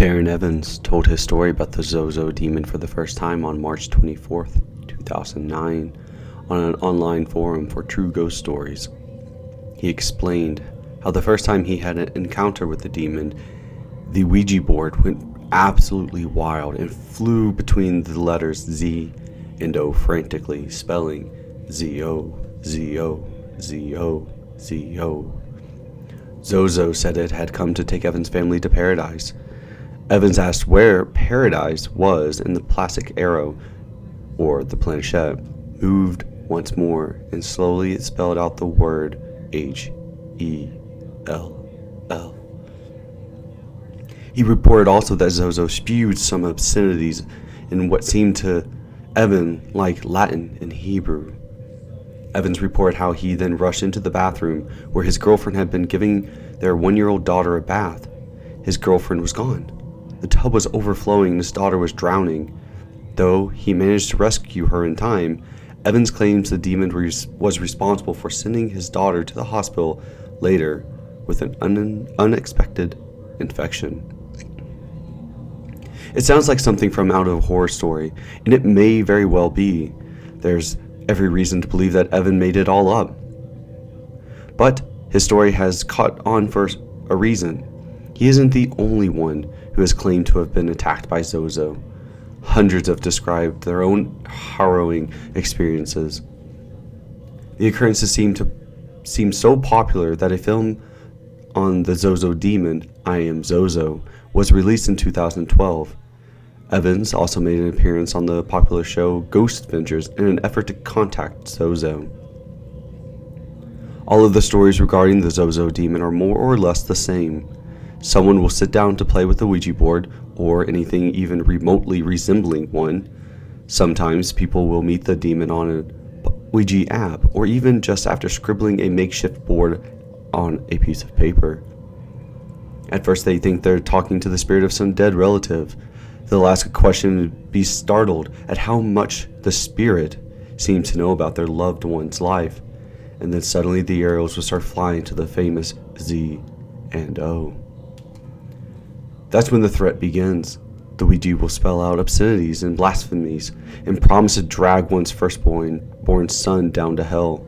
Darren Evans told his story about the ZoZo demon for the first time on March 24th, 2009, on an online forum for true ghost stories. He explained how the first time he had an encounter with the demon, the Ouija board went absolutely wild and flew between the letters Z and O frantically, spelling Z-O, Z-O, Z-O, Z-O. ZoZo said it had come to take Evan's family to paradise. Evans asked where paradise was, and the plastic arrow, or the planchette, moved once more, and slowly it spelled out the word H-E-L-L. He reported also that ZoZo spewed some obscenities in what seemed to Evan like Latin and Hebrew. Evans reported how he then rushed into the bathroom where his girlfriend had been giving their 1-year-old daughter a bath. His girlfriend was gone. The tub was overflowing and his daughter was drowning. Though he managed to rescue her in time, Evans claims the demon was responsible for sending his daughter to the hospital later with an unexpected infection. It sounds like something from out of a horror story, and it may very well be. There's every reason to believe that Evan made it all up. But his story has caught on for a reason. He isn't the only one who has claimed to have been attacked by ZoZo. Hundreds have described their own harrowing experiences. The occurrences seem so popular that a film on the ZoZo demon, I Am ZoZo, was released in 2012. Evans also made an appearance on the popular show Ghost Adventures in an effort to contact ZoZo. All of the stories regarding the ZoZo demon are more or less the same. Someone will sit down to play with the Ouija board, or anything even remotely resembling one. Sometimes people will meet the demon on a Ouija app, or even just after scribbling a makeshift board on a piece of paper. At first they think they're talking to the spirit of some dead relative. They'll ask a question and be startled at how much the spirit seems to know about their loved one's life, and then suddenly the arrows will start flying to the famous Z and O. That's when the threat begins. The Ouija will spell out obscenities and blasphemies and promise to drag one's firstborn son down to hell.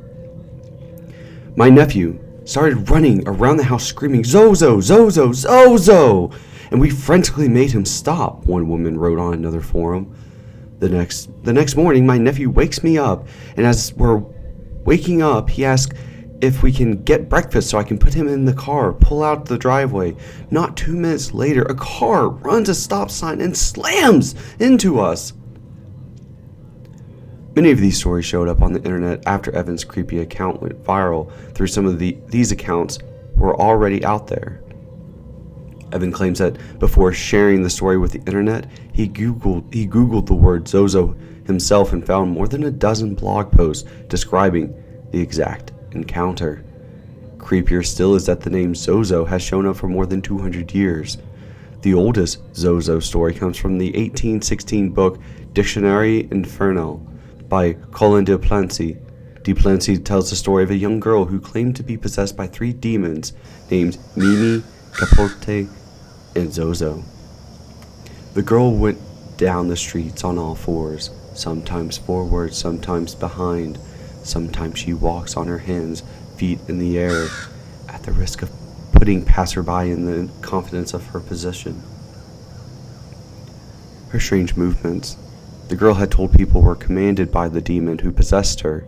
My nephew started running around the house screaming, "ZoZo, ZoZo, ZoZo!" and we frantically made him stop, one woman wrote on another forum. The next morning, my nephew wakes me up, and as we're waking up, he asks if we can get breakfast so I can put him in the car, pull out the driveway. Not 2 minutes later, a car runs a stop sign and slams into us. Many of these stories showed up on the internet after Evan's creepy account went viral. Through some of these accounts were already out there. Evan claims that before sharing the story with the internet, he googled the word ZoZo himself and found more than a dozen blog posts describing the exact encounter. Creepier still is that the name ZoZo has shown up for more than 200 years. The oldest ZoZo story comes from the 1816 book Dictionary Infernal by Colin de Plancy. De Plancy tells the story of a young girl who claimed to be possessed by 3 demons named Mimi, Capote, and ZoZo. The girl went down the streets on all fours, sometimes forward, sometimes behind. Sometimes she walks on her hands, feet in the air, at the risk of putting passerby in the confidence of her position. Her strange movements, the girl had told people, were commanded by the demon who possessed her.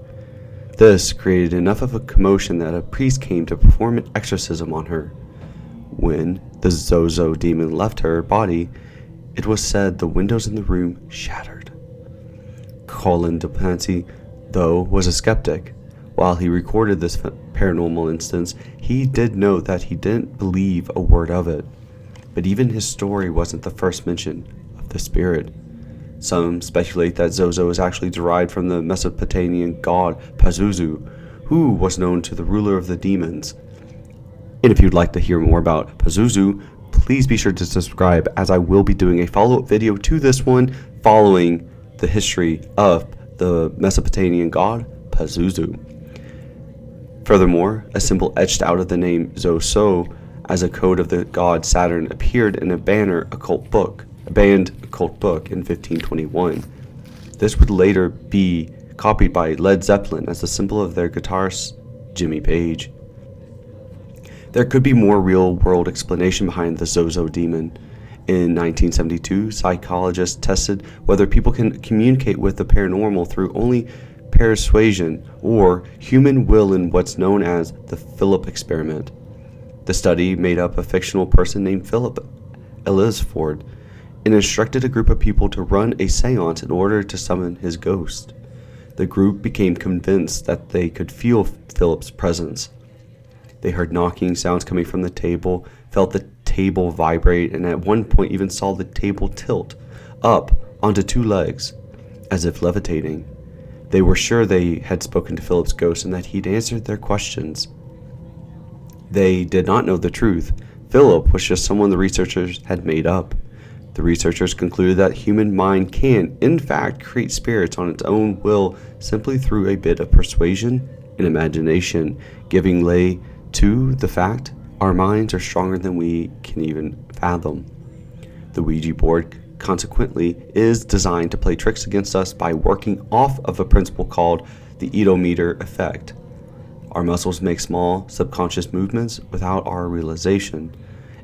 This created enough of a commotion that a priest came to perform an exorcism on her. When the ZoZo demon left her body, it was said the windows in the room shattered. Colin de Plancy, though, was a skeptic. While he recorded this paranormal instance, he did note that he didn't believe a word of it. But even his story wasn't the first mention of the spirit. Some speculate that ZoZo is actually derived from the Mesopotamian god Pazuzu, who was known to the ruler of the demons. And if you'd like to hear more about Pazuzu, please be sure to subscribe, as I will be doing a follow-up video to this one following the history of the Mesopotamian god Pazuzu. Furthermore, a symbol etched out of the name ZoZo as a code of the god Saturn appeared in a banned occult book in 1521. This would later be copied by Led Zeppelin as the symbol of their guitarist Jimmy Page. There could be more real-world explanation behind the ZoZo demon. In 1972, psychologists tested whether people can communicate with the paranormal through only persuasion or human will in what's known as the Philip experiment. The study made up a fictional person named Philip Ellisford and instructed a group of people to run a seance in order to summon his ghost. The group became convinced that they could feel Philip's presence. They heard knocking sounds coming from the table, felt the table vibrate, and at one point even saw the table tilt up onto two legs, as if levitating. They were sure they had spoken to Philip's ghost and that he'd answered their questions. They did not know the truth. Philip was just someone the researchers had made up. The researchers concluded that human mind can, in fact, create spirits on its own will simply through a bit of persuasion and imagination, giving lay to the fact our minds are stronger than we can even fathom. The Ouija board, consequently, is designed to play tricks against us by working off of a principle called the Itometer Effect. Our muscles make small, subconscious movements without our realization.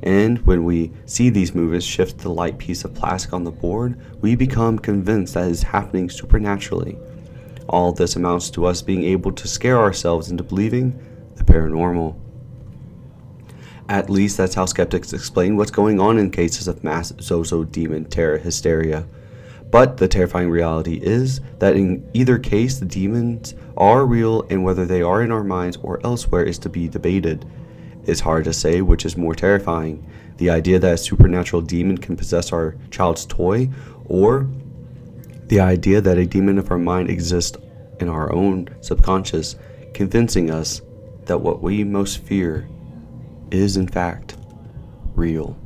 And when we see these movements shift the light piece of plastic on the board, we become convinced that it is happening supernaturally. All this amounts to us being able to scare ourselves into believing the paranormal. At least that's how skeptics explain what's going on in cases of mass ZoZo demon terror hysteria. But the terrifying reality is that in either case, the demons are real, and whether they are in our minds or elsewhere is to be debated. It's hard to say which is more terrifying, the idea that a supernatural demon can possess our child's toy, or the idea that a demon of our mind exists in our own subconscious, convincing us that what we most fear is in fact real.